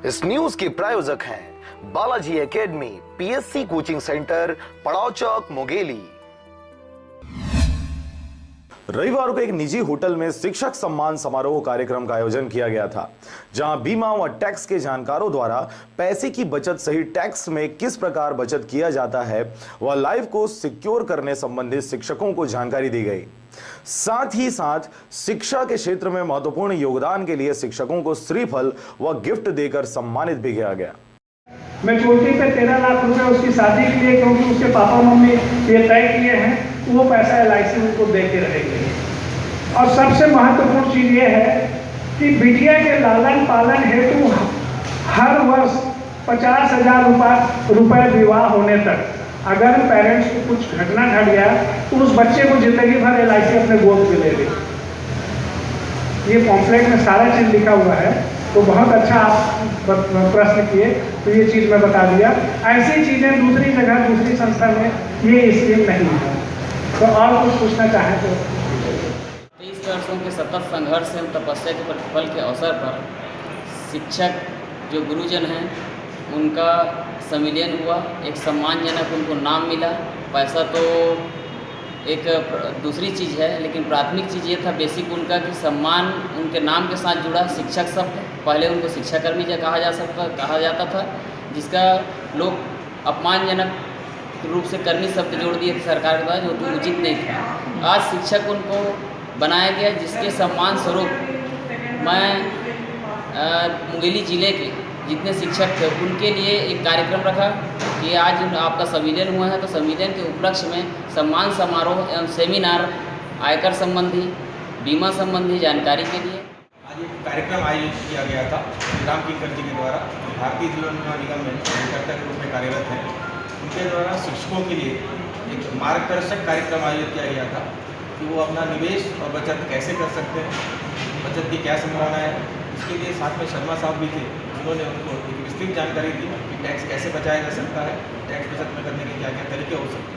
इस न्यूज के प्रायोजक हैं Balaji academy, PSC coaching centre, पड़ाव चौक, मुंगेली। रविवार को एक निजी होटल में शिक्षक सम्मान समारोह कार्यक्रम का आयोजन किया गया था, जहां बीमा व टैक्स के जानकारों द्वारा पैसे की बचत सहित टैक्स में किस प्रकार बचत किया जाता है व लाइफ को सिक्योर करने संबंधित शिक्षकों को जानकारी दी गई। साथ ही साथ शिक्षा के क्षेत्र में महत्वपूर्ण योगदान के लिए शिक्षकों को श्रीफल व गिफ्ट देकर सम्मानित भी किया गया। मैच्योरिटी पे 13 लाख रुपए उसकी शादी के लिए, क्योंकि उसके पापा मम्मी ये तय किए हैं, वो पैसा LIC उनको दे के रहेंगे। और सबसे महत्वपूर्ण चीज़ ये है कि बिटिया के लालन पालन हेतु हर वर्ष 50,000 रुपये विवाह होने तक अगर पेरेंट्स को कुछ घटना घट गया तो उस बच्चे को जिंदगी भर LIC अपने गोद में ले ले। ये पॉम्पलेट में सारा चीज़ लिखा हुआ है, तो बहुत अच्छा आप प्रश्न किए, तो ये चीज़ मैं बता दिया। ऐसी चीज़ें दूसरी जगह दूसरी संस्था में ये स्कीम नहीं है। तो और कुछ पूछना चाहें तो 23 वर्षों के सतत संघर्ष एवं तपस्या के प्रतिफल के अवसर पर शिक्षक जो गुरुजन हैं उनका संविलियन हुआ, एक सम्मानजनक उनको नाम मिला। पैसा तो एक दूसरी चीज़ है, लेकिन प्राथमिक चीज़ ये था बेसिक उनका कि सम्मान उनके नाम के साथ जुड़ा। शिक्षक शब्द पहले उनको शिक्षाकर्मी कहा जाता था, जिसका लोग अपमानजनक रूप से कर्मी शब्द जोड़ दिए थे सरकार के द्वारा, जो तो उचित नहीं था। आज शिक्षक उनको बनाया गया, जिसके सम्मान स्वरूप मैं मुंगेली जिले के जितने शिक्षक थे उनके लिए एक कार्यक्रम रखा कि आज आपका संविलियन हुआ है, तो संविलियन के उपलक्ष्य में सम्मान समारोह एवं सेमिनार आयकर संबंधी, बीमा संबंधी जानकारी के लिए आज एक कार्यक्रम आयोजित किया गया था राम किंकर जी के द्वारा, भारतीय जीवन बीमा निगम में कर्ता के रूप में कार्यरत हैं। उनके द्वारा शिक्षकों के लिए एक मार्गदर्शक कार्यक्रम आयोजित किया गया था कि वो अपना निवेश और बचत कैसे कर सकते हैं, बचत की क्या संभावना है। इसके लिए साथ में शर्मा साहब भी थे, उन्होंने उनको एक विस्तृत जानकारी दी कि टैक्स कैसे बचाया जा सकता है, टैक्स बचत में करने के क्या क्या तरीके हो सकते हैं।